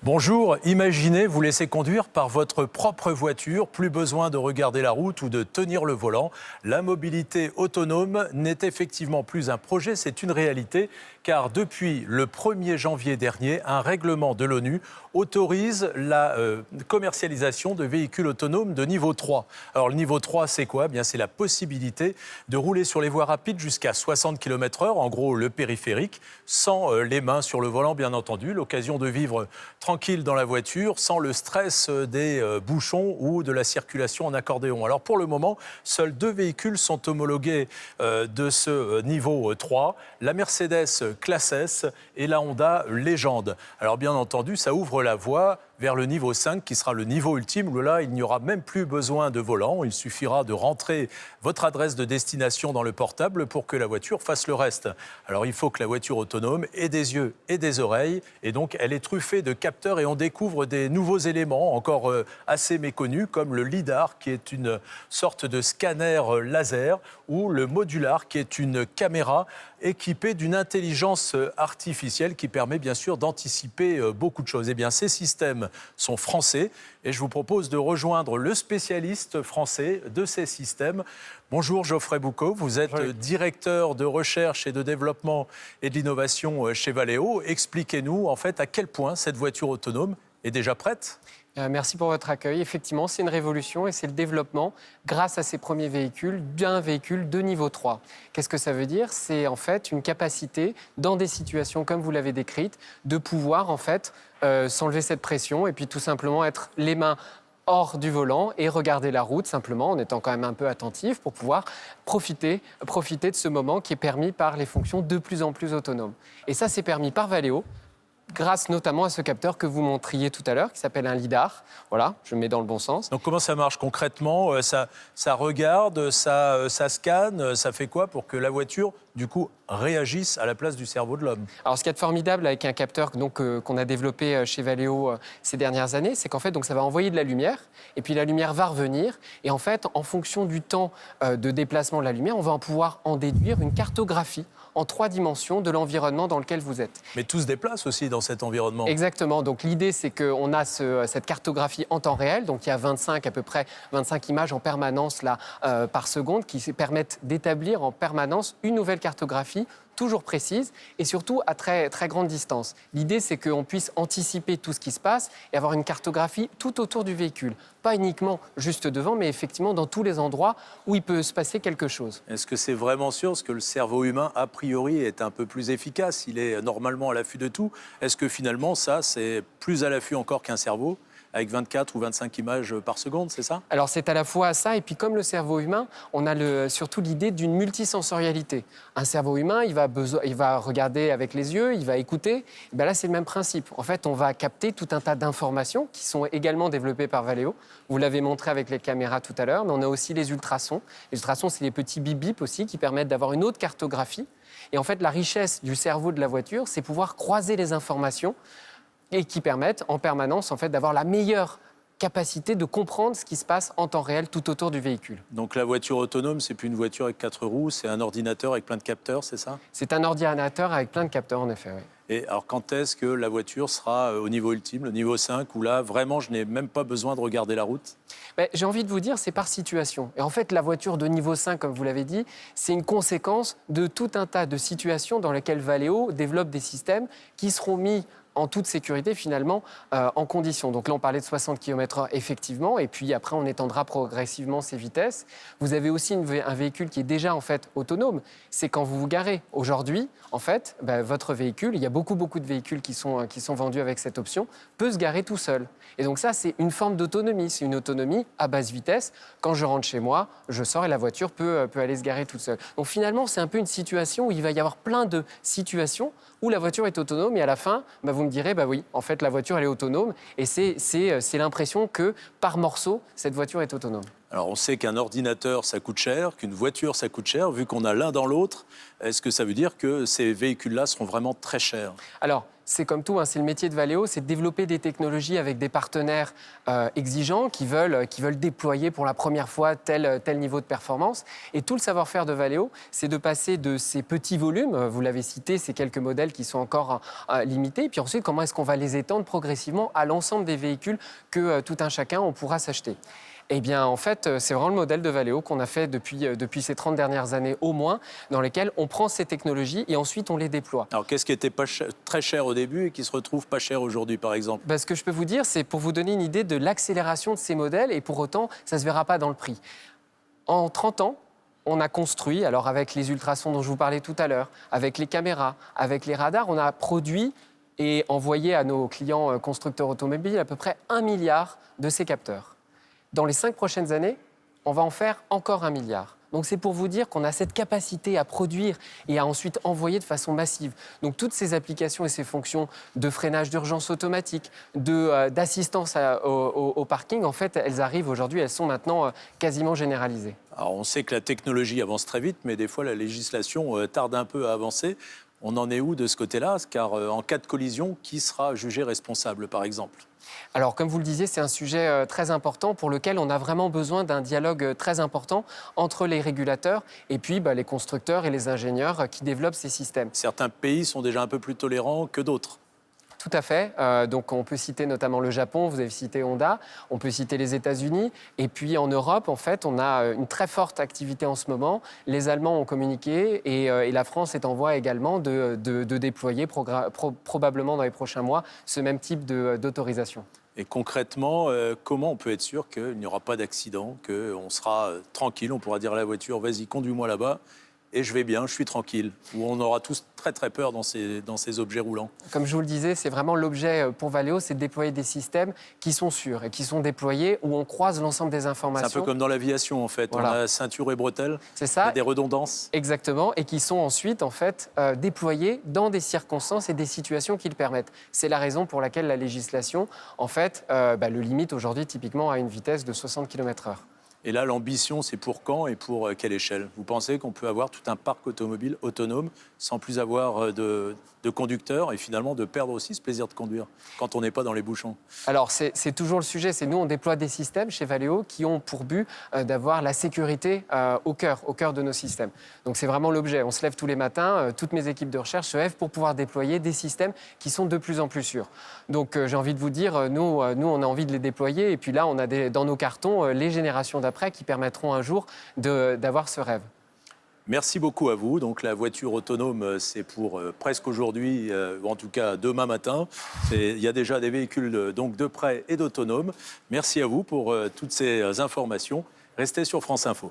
Bonjour, imaginez vous laisser conduire par votre propre voiture, plus besoin de regarder la route ou de tenir le volant. La mobilité autonome n'est effectivement plus un projet, c'est une réalité, car depuis le 1er janvier dernier, un règlement de l'ONU autorise la commercialisation de véhicules autonomes de niveau 3. Alors le niveau 3, c'est quoi ? Bien, c'est la possibilité de rouler sur les voies rapides jusqu'à 60 km/h, en gros le périphérique, sans les mains sur le volant bien entendu, l'occasion de vivre tranquille dans la voiture, sans le stress des bouchons ou de la circulation en accordéon. Alors pour le moment, seuls 2 véhicules sont homologués de ce niveau 3, la Mercedes Classe S et la Honda Légende. Alors bien entendu, ça ouvre la voie vers le niveau 5 qui sera le niveau ultime où là, il n'y aura même plus besoin de volant. Il suffira de rentrer votre adresse de destination dans le portable pour que la voiture fasse le reste. Alors il faut que la voiture autonome ait des yeux et des oreilles et donc elle est truffée de capteurs et on découvre des nouveaux éléments encore assez méconnus comme le lidar qui est une sorte de scanner laser ou le modular qui est une caméra équipée d'une intelligence artificielle qui permet bien sûr d'anticiper beaucoup de choses. Eh bien ces systèmes sont français et je vous propose de rejoindre le spécialiste français de ces systèmes. Bonjour Geoffrey Boucaud, vous êtes directeur de recherche et de développement et de l'innovation chez Valeo. Expliquez-nous en fait à quel point cette voiture autonome est déjà prête. Merci pour votre accueil. Effectivement, c'est une révolution et c'est le développement, grâce à ces premiers véhicules, d'un véhicule de niveau 3. Qu'est-ce que ça veut dire ? C'est en fait une capacité, dans des situations comme vous l'avez décrite, de pouvoir en fait s'enlever cette pression et puis tout simplement être les mains hors du volant et regarder la route simplement en étant quand même un peu attentif pour pouvoir profiter de ce moment qui est permis par les fonctions de plus en plus autonomes. Et ça, c'est permis par Valeo, grâce notamment à ce capteur que vous montriez tout à l'heure, qui s'appelle un lidar. Voilà, je le mets dans le bon sens. Donc comment ça marche concrètement ? Ça regarde, ça scanne, ça fait quoi pour que la voiture, du coup, réagisse à la place du cerveau de l'homme ? Alors, ce qu'il y a de formidable avec un capteur qu'on a développé chez Valeo ces dernières années, c'est qu'en fait, donc, ça va envoyer de la lumière, et puis la lumière va revenir, et en fait, en fonction du temps de déplacement de la lumière, on va pouvoir en déduire une cartographie en 3 dimensions de l'environnement dans lequel vous êtes. Mais tout se déplace aussi dans cet environnement. Exactement. Donc l'idée, c'est qu'on a cette cartographie en temps réel. Donc il y a à peu près 25 images en permanence là, par seconde qui permettent d'établir en permanence une nouvelle cartographie toujours précise et surtout à très, très grande distance. L'idée, c'est qu'on puisse anticiper tout ce qui se passe et avoir une cartographie tout autour du véhicule. Pas uniquement juste devant, mais effectivement dans tous les endroits où il peut se passer quelque chose. Est-ce que c'est vraiment sûr ? Parce que le cerveau humain, a priori, est un peu plus efficace. Il est normalement à l'affût de tout. Est-ce que finalement, ça, c'est plus à l'affût encore qu'un cerveau ? Avec 24 ou 25 images par seconde, c'est ça ? Alors c'est à la fois ça, et puis comme le cerveau humain, on a surtout l'idée d'une multisensorialité. Un cerveau humain, il va regarder avec les yeux, il va écouter. Et bien là, c'est le même principe. En fait, on va capter tout un tas d'informations qui sont également développées par Valeo. Vous l'avez montré avec les caméras tout à l'heure, mais on a aussi les ultrasons. Les ultrasons, c'est les petits bip-bip aussi qui permettent d'avoir une autre cartographie. Et en fait, la richesse du cerveau de la voiture, c'est pouvoir croiser les informations et qui permettent en permanence en fait, d'avoir la meilleure capacité de comprendre ce qui se passe en temps réel tout autour du véhicule. Donc la voiture autonome, c'est plus une voiture avec 4 roues, c'est un ordinateur avec plein de capteurs, c'est ça ? C'est un ordinateur avec plein de capteurs, en effet, oui. Et alors quand est-ce que la voiture sera au niveau ultime, le niveau 5, où là, vraiment, je n'ai même pas besoin de regarder la route ? J'ai envie de vous dire, c'est par situation. Et en fait, la voiture de niveau 5, comme vous l'avez dit, c'est une conséquence de tout un tas de situations dans lesquelles Valeo développe des systèmes qui seront mis en toute sécurité, finalement, en condition. Donc là, on parlait de 60 km/h, effectivement, et puis après, on étendra progressivement ces vitesses. Vous avez aussi un véhicule qui est déjà, en fait, autonome. C'est quand vous vous garez. Aujourd'hui, en fait, votre véhicule, il y a beaucoup de véhicules qui sont vendus avec cette option, peut se garer tout seul. Et donc ça, c'est une forme d'autonomie. C'est une autonomie à basse vitesse. Quand je rentre chez moi, je sors et la voiture peut aller se garer toute seule. Donc finalement, c'est un peu une situation où il va y avoir plein de situations où la voiture est autonome et à la fin, vous me direz, oui, en fait, la voiture, elle est autonome et c'est l'impression que, par morceau, cette voiture est autonome. Alors, on sait qu'un ordinateur, ça coûte cher, qu'une voiture, ça coûte cher. Vu qu'on a l'un dans l'autre, est-ce que ça veut dire que ces véhicules-là seront vraiment très chers? Alors, c'est comme tout, hein, c'est le métier de Valeo, c'est de développer des technologies avec des partenaires exigeants qui veulent déployer pour la première fois tel niveau de performance. Et tout le savoir-faire de Valeo, c'est de passer de ces petits volumes, vous l'avez cité, ces quelques modèles qui sont encore limités, et puis ensuite, comment est-ce qu'on va les étendre progressivement à l'ensemble des véhicules que tout un chacun, on pourra s'acheter. Eh bien, en fait, c'est vraiment le modèle de Valeo qu'on a fait depuis ces 30 dernières années au moins, dans lesquelles on prend ces technologies et ensuite on les déploie. Alors, qu'est-ce qui était pas très cher au début et qui se retrouve pas cher aujourd'hui, par exemple? Ce que je peux vous dire, c'est pour vous donner une idée de l'accélération de ces modèles, et pour autant, ça ne se verra pas dans le prix. En 30 ans, on a construit, alors avec les ultrasons dont je vous parlais tout à l'heure, avec les caméras, avec les radars, on a produit et envoyé à nos clients constructeurs automobiles à peu près 1 milliard de ces capteurs. Dans les 5 prochaines années, on va en faire encore 1 milliard. Donc c'est pour vous dire qu'on a cette capacité à produire et à ensuite envoyer de façon massive. Donc toutes ces applications et ces fonctions de freinage d'urgence automatique, d'assistance au parking, en fait, elles arrivent aujourd'hui, elles sont maintenant quasiment généralisées. Alors, on sait que la technologie avance très vite, mais des fois, la législation tarde un peu à avancer. On en est où de ce côté-là? Car en cas de collision, qui sera jugé responsable, par exemple? Alors, comme vous le disiez, c'est un sujet très important pour lequel on a vraiment besoin d'un dialogue très important entre les régulateurs et puis les constructeurs et les ingénieurs qui développent ces systèmes. Certains pays sont déjà un peu plus tolérants que d'autres. Tout à fait. Donc, on peut citer notamment le Japon, vous avez cité Honda, on peut citer les États-Unis. Et puis, en Europe, en fait, on a une très forte activité en ce moment. Les Allemands ont communiqué et la France est en voie également de déployer probablement dans les prochains mois ce même type d'autorisation. Et concrètement, comment on peut être sûr qu'il n'y aura pas d'accident, qu'on sera tranquille, on pourra dire à la voiture, vas-y, conduis-moi là-bas, et je vais bien, je suis tranquille, ou on aura tous très très peur dans ces objets roulants? Comme je vous le disais, c'est vraiment l'objet pour Valeo, c'est de déployer des systèmes qui sont sûrs et qui sont déployés où on croise l'ensemble des informations. C'est un peu comme dans l'aviation, en fait. Voilà. On a ceinture et bretelles, c'est ça. Il y a des redondances. Exactement, et qui sont ensuite en fait déployés dans des circonstances et des situations qui le permettent. C'est la raison pour laquelle la législation, en fait, le limite aujourd'hui typiquement à une vitesse de 60 km/h. Et là, l'ambition, c'est pour quand et pour quelle échelle? Vous pensez qu'on peut avoir tout un parc automobile autonome sans plus avoir de conducteur et finalement de perdre aussi ce plaisir de conduire quand on n'est pas dans les bouchons? Alors, c'est toujours le sujet. C'est nous, on déploie des systèmes chez Valeo qui ont pour but d'avoir la sécurité au cœur de nos systèmes. Donc, c'est vraiment l'objet. On se lève tous les matins, toutes mes équipes de recherche se lèvent pour pouvoir déployer des systèmes qui sont de plus en plus sûrs. Donc, j'ai envie de vous dire, nous, on a envie de les déployer. Et puis là, on a dans nos cartons les générations d'après qui permettront un jour d'avoir ce rêve. Merci beaucoup à vous. Donc la voiture autonome, c'est pour presque aujourd'hui, ou en tout cas demain matin. Il y a déjà des véhicules donc de prêt et d'autonome. Merci à vous pour toutes ces informations. Restez sur France Info.